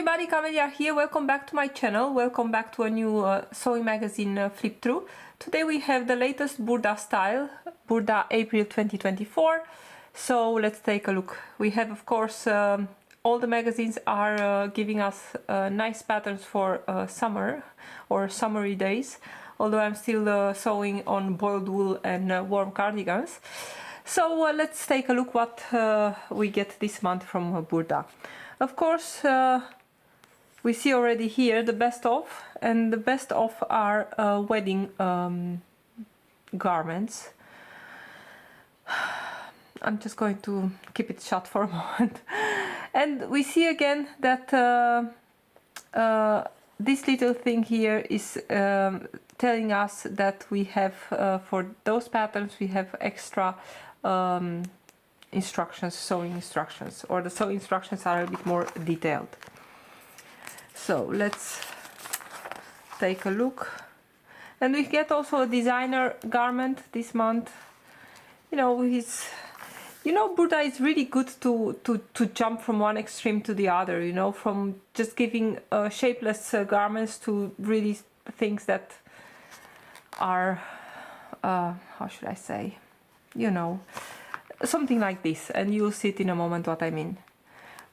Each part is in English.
everybody, Camelia here. Welcome back to my channel. Welcome back to a new sewing magazine flip through. Today we have the latest Burda style, Burda April 2024. So let's take a look. We have, of course, all the magazines are giving us nice patterns for summer or summery days. Although I'm still sewing on boiled wool and warm cardigans. So let's take a look what we get this month from Burda. Of course, we see already here the best of, and the best of are wedding garments. I'm just going to keep it shut for a moment. And we see again that this little thing here is telling us that we have, for those patterns, we have extra instructions, sewing instructions, or the sewing instructions are a bit more detailed. So let's take a look. And we get also a designer garment this month. You know, Burda is really good to jump from one extreme to the other, you know, from just giving shapeless garments to really things that are, how should I say, you know, something like this, and you'll see it in a moment what I mean.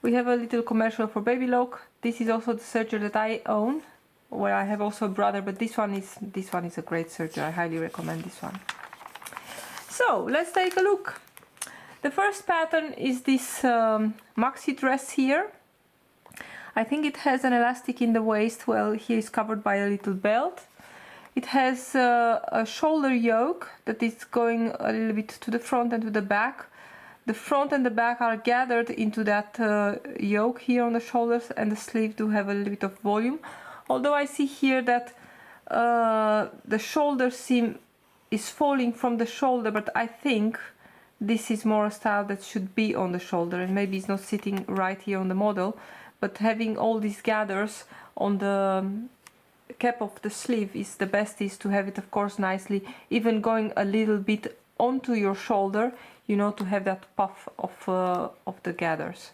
We have a little commercial for Baby Loc. This is also the serger that I own, where I have also a brother, but this one is a great serger. I highly recommend this one. So let's take a look. The first pattern is this maxi dress here. I think it has an elastic in the waist. Well, here is covered by a little belt. It has a shoulder yoke that is going a little bit to the front and to the back. The front and the back are gathered into that yoke here on the shoulders, and the sleeve do have a little bit of volume. Although I see here that the shoulder seam is falling from the shoulder, but I think this is more a style that should be on the shoulder, and maybe it's not sitting right here on the model, but having all these gathers on the cap of the sleeve is the best, is to have it, of course, nicely, even going a little bit onto your shoulder, you know, to have that puff of the gathers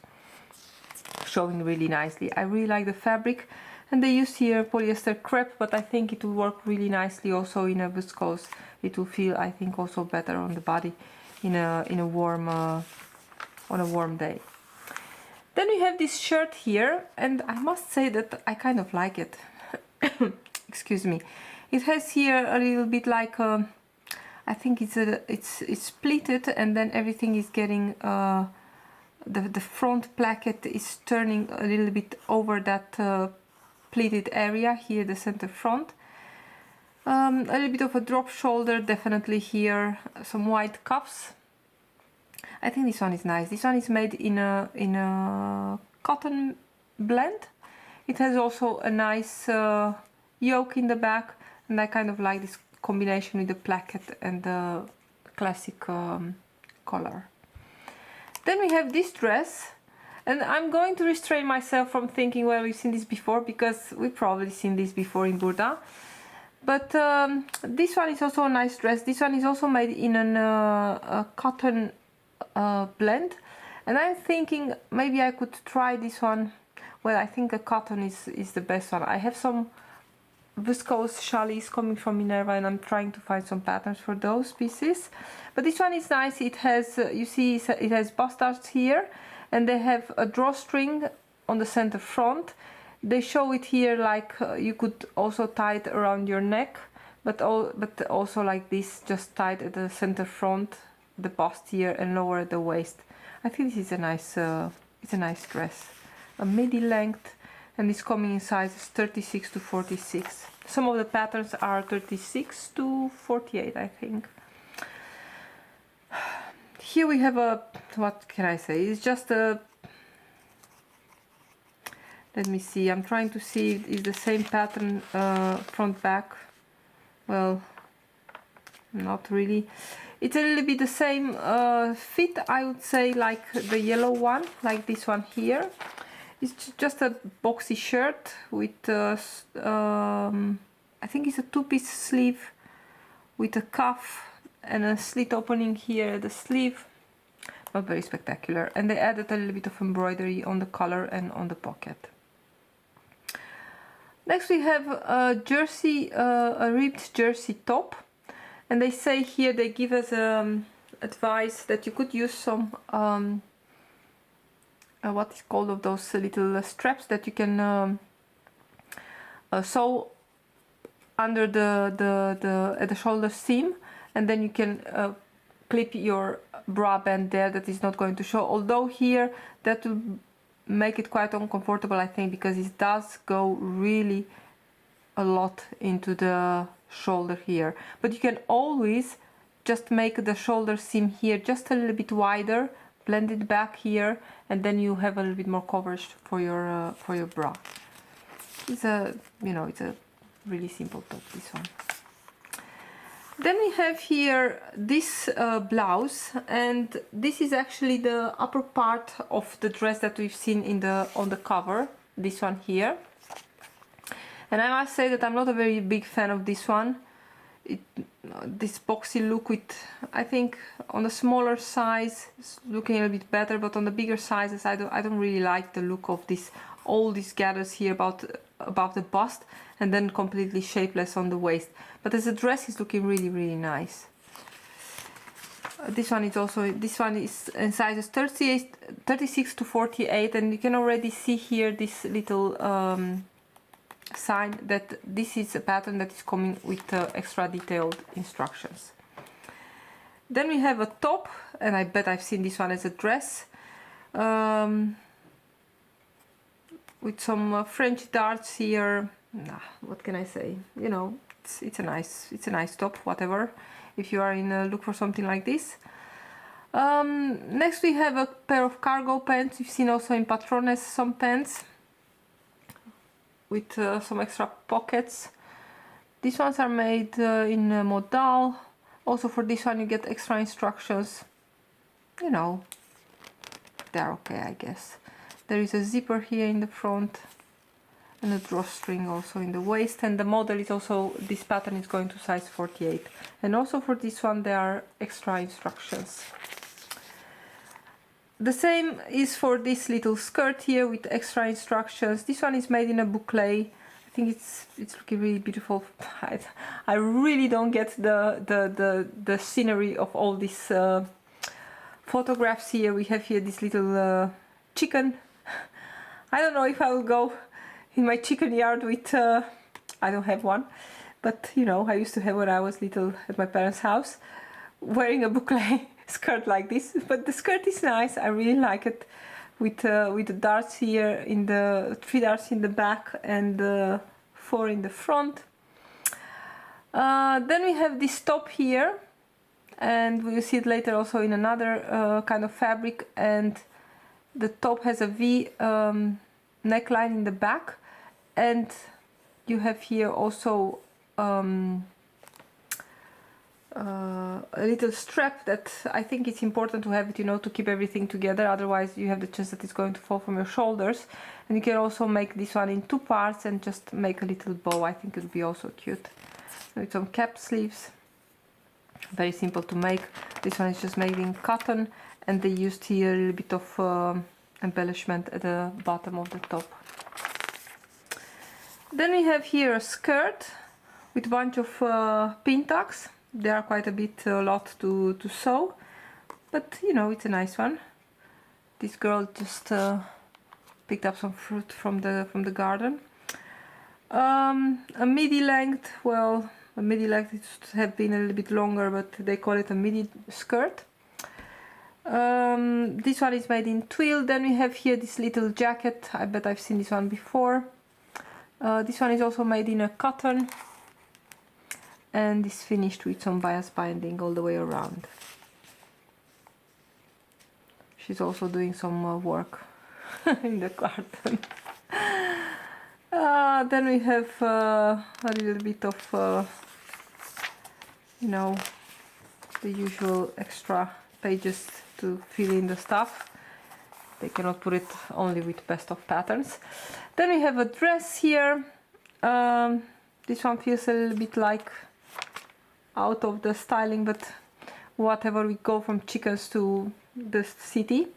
showing really nicely. I really like the fabric, and they use here polyester crepe, but I think it will work really nicely also in a viscose. It will feel, I think, also better on the body in a warm on a warm day. Then we have this shirt here, and I must say that I kind of like it. Excuse me. It has here a little bit like I think it's splitted, and then everything is getting the front placket is turning a little bit over that pleated area here, the center front. A little bit of a drop shoulder, definitely here. Some white cuffs. I think this one is nice. This one is made in a cotton blend. It has also a nice yoke in the back, and I kind of like this combination with the placket and the classic collar. Then we have this dress, and I'm going to restrain myself from thinking, well, we've seen this before, because we've probably seen this before in Burda. But this one is also a nice dress. This one is also made in a cotton blend, and I'm thinking maybe I could try this one. Well, I think a cotton is the best one. I have some viscose challis coming from Minerva, and I'm trying to find some patterns for those pieces. But this one is nice. It has, you see, it has bastards here, and they have a drawstring on the center front. They show it here like you could also tie it around your neck, but also like this, just tied at the center front, the bust here, and lower at the waist. I think this is a nice, it's a nice dress. A midi length, and it's coming in sizes 36 to 46. Some of the patterns are 36 to 48, I think. Here we have a, what can I say, it's just a, let me see, I'm trying to see if it's the same pattern front back. Well, not really. It's a little bit the same fit, I would say, like the yellow one, like this one here. It's just a boxy shirt with, I think it's a two-piece sleeve with a cuff and a slit opening here at the sleeve. Not very spectacular. And they added a little bit of embroidery on the collar and on the pocket. Next we have a jersey, a ribbed jersey top, and they say here, they give us advice that you could use some what is called of those little straps that you can sew under at the shoulder seam, and then you can clip your bra band there. That is not going to show, although here that will make it quite uncomfortable, I think, because it does go really a lot into the shoulder here. But you can always just make the shoulder seam here just a little bit wider, blend it back here, and then you have a little bit more coverage for your bra. It's a, you know, it's a really simple top, this one. Then we have here this blouse, and this is actually the upper part of the dress that we've seen on the cover, this one here. And I must say that I'm not a very big fan of this one. This boxy look with, I think on the smaller size it's looking a little bit better, but on the bigger sizes I don't really like the look of this, all these gathers here above the bust, and then completely shapeless on the waist. But as a dress, it's looking really, really nice. This one is in sizes 36 to 48, and you can already see here this little sign that this is a pattern that is coming with extra detailed instructions. Then we have a top, and I bet I've seen this one as a dress, with some French darts here. What can I say? You know, it's a nice top, whatever, if you are in a look for something like this. Next we have a pair of cargo pants. You've seen also in Patrones some pants with some extra pockets. These ones are made in modal. Also for this one you get extra instructions. You know, they're okay, I guess. There is a zipper here in the front and a drawstring also in the waist, and the model is also, this pattern is going to size 48. And also for this one there are extra instructions. The same is for this little skirt here with extra instructions. This one is made in a boucle. I think it's looking really beautiful. I really don't get the scenery of all these photographs here. We have here this little chicken. I don't know if I will go in my chicken yard with, I don't have one, but you know, I used to have when I was little at my parents' house, wearing a boucle skirt like this. But the skirt is nice, I really like it, with the darts here, in the 3 darts in the back and 4 in the front. Then we have this top here, and we'll see it later also in another kind of fabric, and the top has a V neckline in the back, and you have here also a little strap that I think it's important to have it, you know, to keep everything together, otherwise you have the chance that it's going to fall from your shoulders. And you can also make this one in 2 parts and just make a little bow. I think it would be also cute. With some cap sleeves, very simple to make. This one is just made in cotton, and they used here a little bit of embellishment at the bottom of the top. Then we have here a skirt with a bunch of pin tucks. They are quite a lot to sew, but you know, it's a nice one. This girl just picked up some fruit from the garden. A midi length, well, a midi length it should have been a little bit longer, but they call it a midi skirt. This one is made in twill. Then we have here this little jacket. I bet I've seen this one before. This one is also made in a cotton, and is finished with some bias binding all the way around. She's also doing some work in the garden. Then we have a little bit of, you know, the usual extra pages to fill in the stuff. They cannot put it only with best of patterns. Then we have a dress here. This one feels a little bit like out of the styling, but whatever, we go from chickens to the city.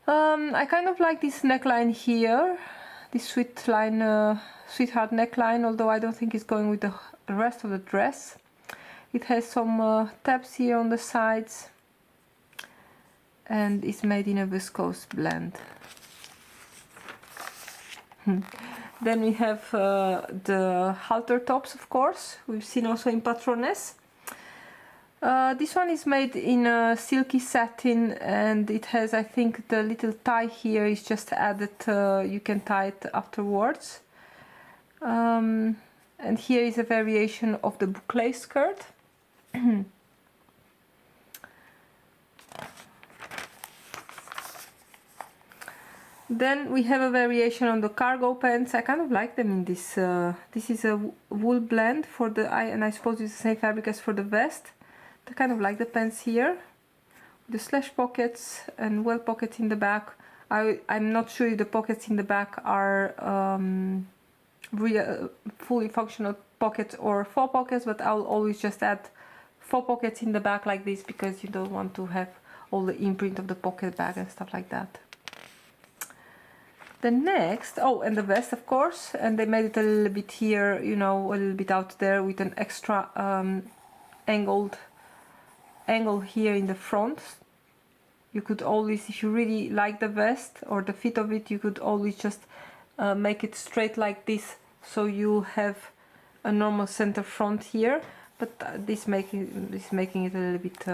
I kind of like this neckline here, this sweet line sweetheart neckline, although I don't think it's going with the rest of the dress. It has some tabs here on the sides, and it's made in a viscose blend. Then we have the halter tops, of course, we've seen also in Patrones. This one is made in a silky satin, and it has, I think, the little tie here is just added, you can tie it afterwards. And here is a variation of the boucle skirt. Then we have a variation on the cargo pants. I kind of like them in this. This is a wool blend for the and I suppose it's the same fabric as for the vest. I kind of like the pants here. The slash pockets and well pockets in the back. I'm not sure if the pockets in the back are real, fully functional pockets or faux pockets, but I'll always just add faux pockets in the back like this, because you don't want to have all the imprint of the pocket bag and stuff like that. The next, oh, and the vest, of course, and they made it a little bit here, you know, a little bit out there with an extra angle here in the front. You could always, if you really like the vest or the fit of it, you could always just make it straight like this, so you have a normal center front here. But this making it a little bit,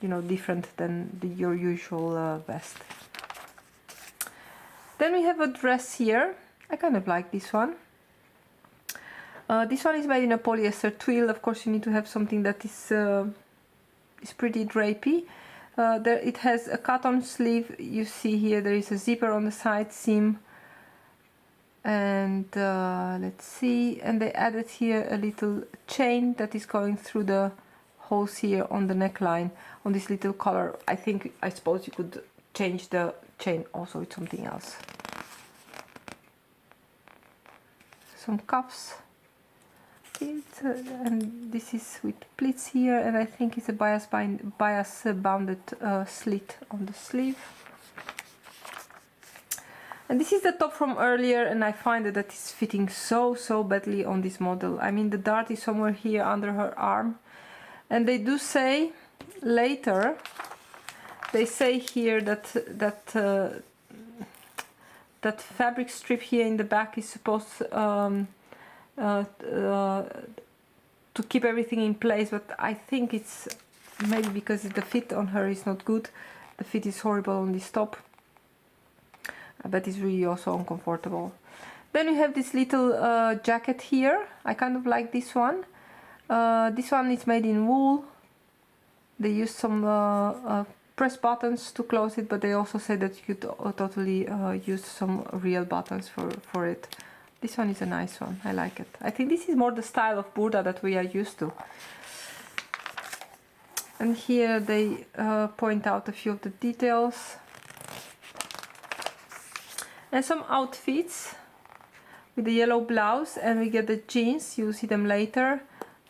you know, different than your usual vest. Then we have a dress here. I kind of like this one. This one is made in a polyester twill. Of course, you need to have something that is pretty drapey. There it has a cut-on sleeve. You see here there is a zipper on the side seam. And let's see, and they added here a little chain that is going through the holes here on the neckline on this little collar. I suppose you could change the chain also with something else. Some cuffs, and this is with pleats here, and I think it's a bias bounded slit on the sleeve. And this is the top from earlier, and I find that it's fitting so badly on this model. I mean, the dart is somewhere here under her arm, and they do say later, they say here that that fabric strip here in the back is supposed to keep everything in place, but I think it's maybe because the fit on her is not good. The fit is horrible on this top. But it's really also uncomfortable. Then you have this little jacket here. I kind of like this one. This one is made in wool. They used some press buttons to close it, but they also said that you could totally use some real buttons for it. This one is a nice one. I like it. I think this is more the style of Burda that we are used to. And here they point out a few of the details. And some outfits with the yellow blouse, and we get the jeans, you'll see them later,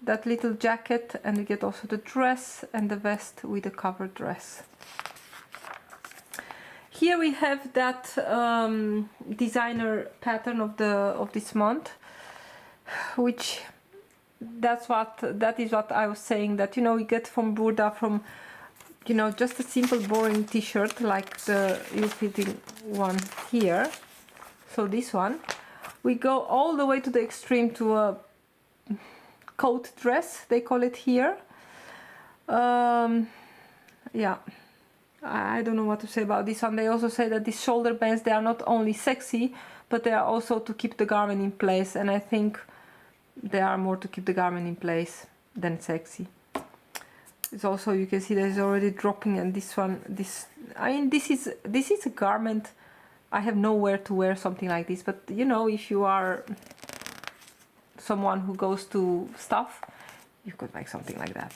that little jacket, and we get also the dress and the vest with the covered dress. Here we have that designer pattern of this month, which that is what I was saying, that, you know, we get from Burda, from, you know, just a simple boring t-shirt like the ill-fitting one here, so this one, we go all the way to the extreme to a coat dress, they call it here. Yeah, I don't know what to say about this one. They also say that these shoulder bands, they are not only sexy, but they are also to keep the garment in place, and I think they are more to keep the garment in place than sexy. It's also, you can see that it's already dropping, and this one, I mean, this is a garment. I have nowhere to wear something like this, but you know, if you are someone who goes to stuff, you could make something like that.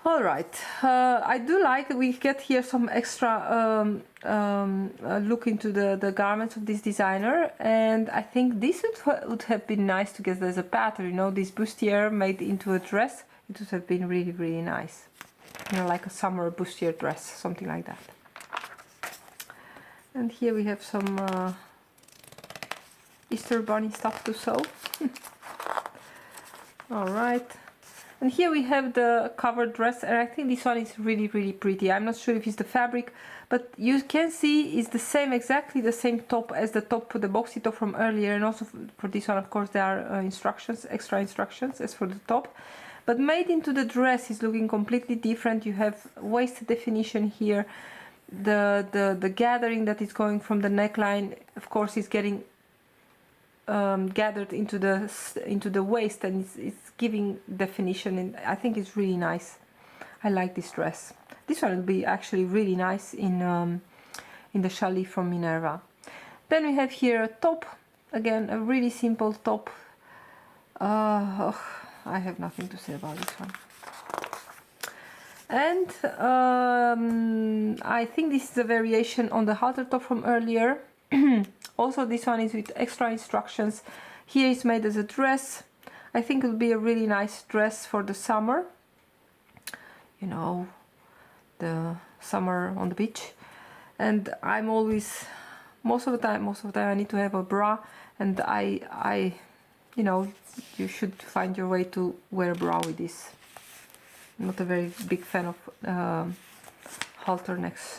All right, I do like that we get here some extra look into the garments of this designer, and I think this would have been nice to get as a pattern, you know, this bustier made into a dress. It would have been really nice, you know, like a summer bustier dress, something like that. And here we have some Easter bunny stuff to sew. All right. And here we have the covered dress, and I think this one is really, really pretty. I'm not sure if it's the fabric, but you can see it's the same, exactly the same top as the top, the boxy top from earlier. And also for this one, of course, there are instructions, extra instructions as for the top. But made into the dress is looking completely different. You have waist definition here. The gathering that is going from the neckline, of course, is getting gathered into the waist, and it's giving definition, and I think it's really nice. I like this dress. This one will be actually really nice in the challis from Minerva. Then we have here a top, again a really simple top. I have nothing to say about this one. And I think this is a variation on the halter top from earlier. Also, this one is with extra instructions. Here it's made as a dress. I think it will be a really nice dress for the summer. You know, the summer on the beach. And I'm always, most of the time I need to have a bra, and I you know, you should find your way to wear a bra with this. I'm not a very big fan of halter necks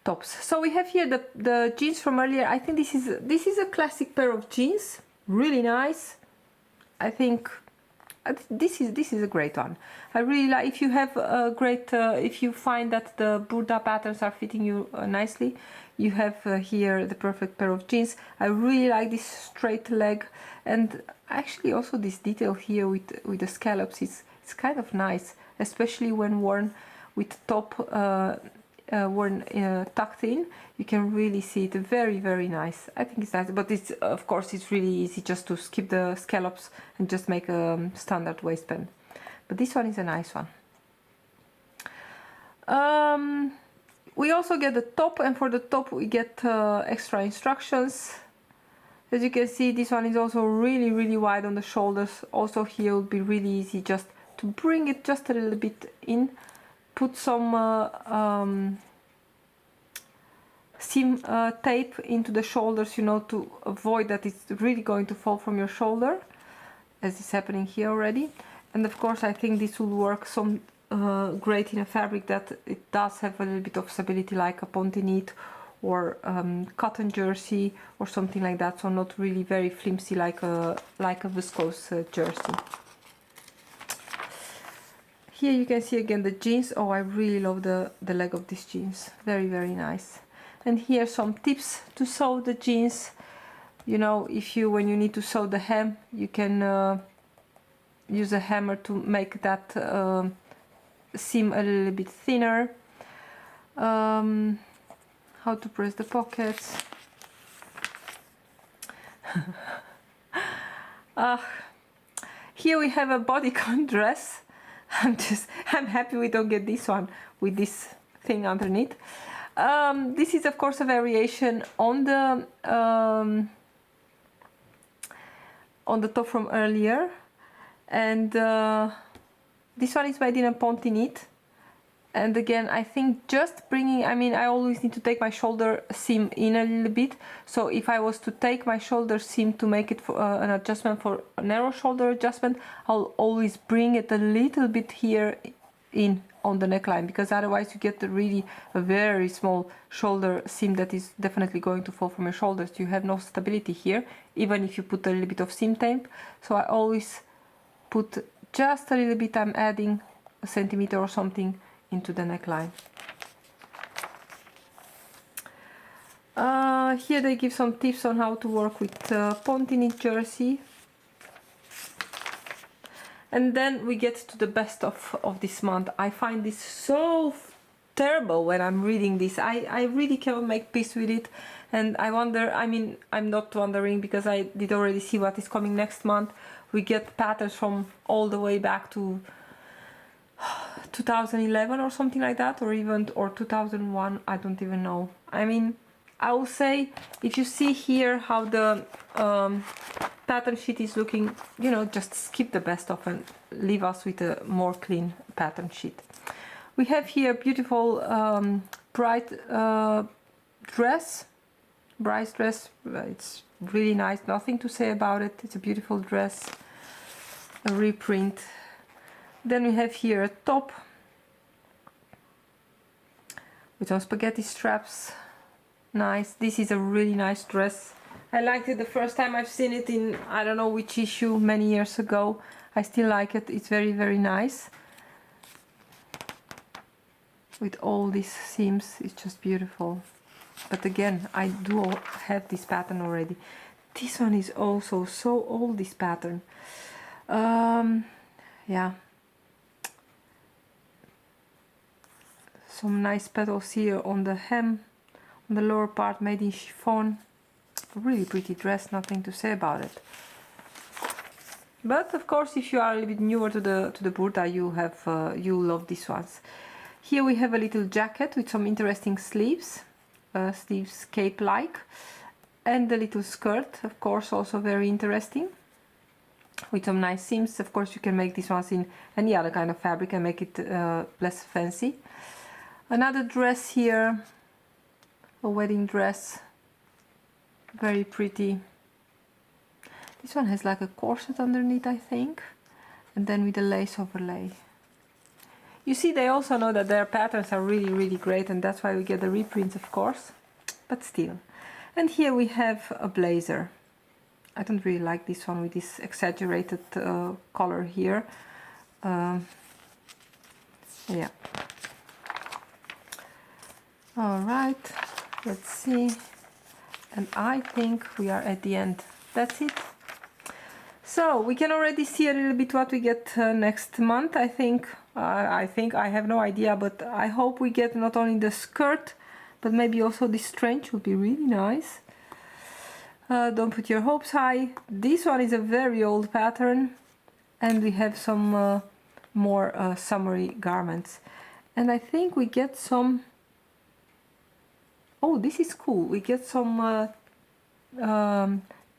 tops. So we have here the jeans from earlier. I think this is a classic pair of jeans, really nice. I think this is a great one. I really like, if you have a great if you find that the Burda patterns are fitting you nicely, you have here the perfect pair of jeans. I really like this straight leg, and actually also this detail here with the scallops is kind of nice, especially when worn with top tucked in. You can really see it, very, very nice. I think it's nice, but it's, of course, it's really easy just to skip the scallops and just make a standard waistband. But this one is a nice one. We also get the top, and for the top we get extra instructions. As you can see, this one is also really, really wide on the shoulders. Also here it would be really easy just to bring it just a little bit in, put some seam tape into the shoulders, you know, to avoid that it's really going to fall from your shoulder, as is happening here already. And of course, I think this will work some great in a fabric that it does have a little bit of stability, like a ponte knit or cotton jersey or something like that. So not really very flimsy like a viscose jersey. Here you can see again the jeans. Oh, I really love the leg of these jeans. Very, very nice. And here some tips to sew the jeans. You know, when you need to sew the hem, you can use a hammer to make that seam a little bit thinner. How to press the pockets. Here we have a bodycon dress. I'm happy we don't get this one with this thing underneath. This is of course a variation on the top from earlier, and this one is made in a ponte knit. And again, I think just bringing, I always need to take my shoulder seam in a little bit. So if I was to take my shoulder seam to make it for an adjustment, for a narrow shoulder adjustment, I'll always bring it a little bit here in on the neckline, because otherwise you get a very small shoulder seam that is definitely going to fall from your shoulders. You have no stability here, even if you put a little bit of seam tape. So I always put just a little bit, I'm adding a centimeter or something into the neckline. Here they give some tips on how to work with ponte knit jersey. And then we get to the best of this month. I find this so terrible when I'm reading this. I really cannot make peace with it. And I wonder, I'm not wondering because I did already see what is coming next month. We get patterns from all the way back to 2011 or something like that, or 2001, I don't even know. I will say, if you see here how the pattern sheet is looking, just skip the best of and leave us with a more clean pattern sheet. We have here a beautiful bright dress, Bryce dress. It's really nice, nothing to say about it. It's a beautiful dress, a reprint. Then we have here a top with some spaghetti straps. Nice. This is a really nice dress. I liked it the first time I've seen it in I don't know which issue, many years ago. I still like it. It's very, very nice. With all these seams, it's just beautiful. But again, I do have this pattern already. This one is also so old, this pattern. Yeah. Some nice petals here on the hem, on the lower part, made in chiffon. Really pretty dress, nothing to say about it. But of course, if you are a little bit newer to the Burda, you love these ones. Here we have a little jacket with some interesting sleeves, sleeves cape-like, and the little skirt, of course, also very interesting, with some nice seams. Of course, you can make these ones in any other kind of fabric and make it less fancy. Another dress here, a wedding dress, very pretty. This one has like a corset underneath, I think, and then with a lace overlay. You see, they also know that their patterns are really, really great, and that's why we get the reprints, of course, but still. And here we have a blazer. I don't really like this one with this exaggerated color here. Yeah. All right, let's see. And I think we are at the end. That's it. So we can already see a little bit what we get next month. I think I have no idea, but I hope we get not only the skirt, but maybe also this trench would be really nice. Don't put your hopes high. This one is a very old pattern, and we have some more summery garments. And I think we get some. Oh, this is cool. We get some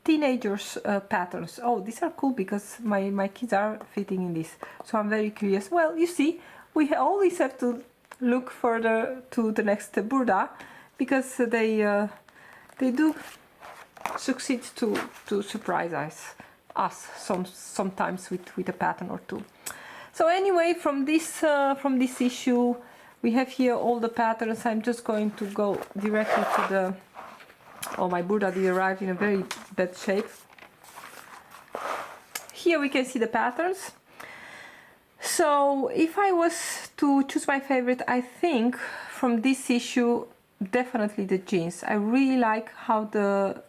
teenagers patterns. Oh, these are cool because my kids are fitting in this, so I'm very curious. Well, you see, we always have to look further to the next Burda, because they do succeed to surprise us sometimes with a pattern or two. So anyway, from this issue, we have here all the patterns. I'm just going to go directly to the. Oh, my Burda did arrive in a very bad shape. Here we can see the patterns. So if I was to choose my favorite, I think from this issue, definitely the jeans. I really like how the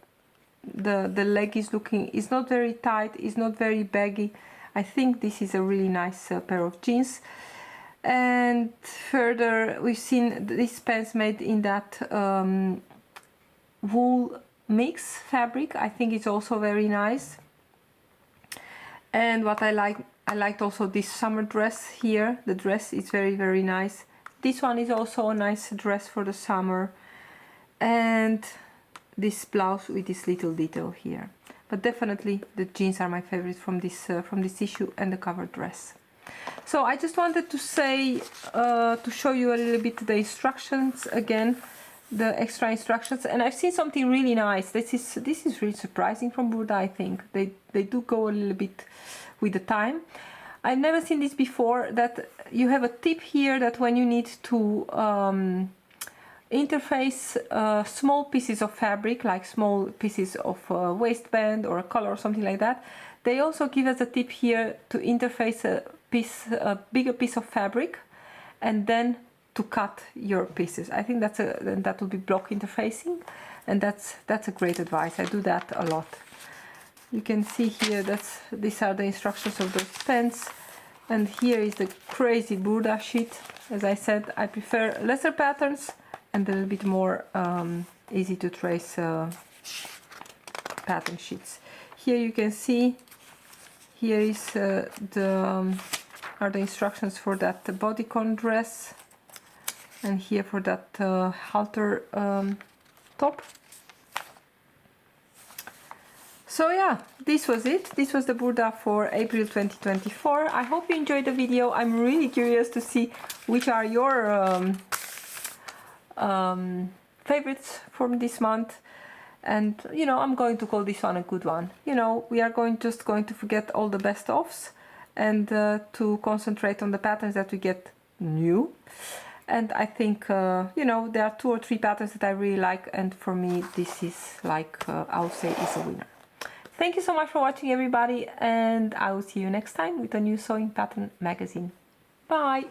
leg is looking. It's not very tight, it's not very baggy. I think this is a really nice pair of jeans. And further, we've seen these pants made in that wool mix fabric. I think it's also very nice. And what I liked also this summer dress here. The dress is very, very nice. This one is also a nice dress for the summer. And this blouse with this little detail here. But definitely the jeans are my favorite from this issue, and the cover dress. So I just wanted to say, to show you a little bit the instructions again, the extra instructions. And I've seen something really nice. This is really surprising from Burda. I think they do go a little bit with the time. I've never seen this before, that you have a tip here that when you need to interface small pieces of fabric, like small pieces of waistband or a collar or something like that, they also give us a tip here to interface a bigger piece of fabric and then to cut your pieces. I think that will be block interfacing, and that's a great advice. I do that a lot. You can see here these are the instructions of those pants, and here is the crazy Burda sheet. As I said, I prefer lesser patterns and a little bit more easy to trace pattern sheets. Here you can see, here is are the instructions for that bodycon dress, and here for that halter top. So yeah, this was it. This was the Burda for April 2024. I hope you enjoyed the video. I'm really curious to see which are your favorites from this month. And you know, I'm going to call this one a good one. You know, we are just going to forget all the best ofs and to concentrate on the patterns that we get new. And I think you know, there are 2 or 3 patterns that I really like, and for me this is like I would say is a winner. Thank you so much for watching, everybody, and I will see you next time with a new sewing pattern magazine. Bye.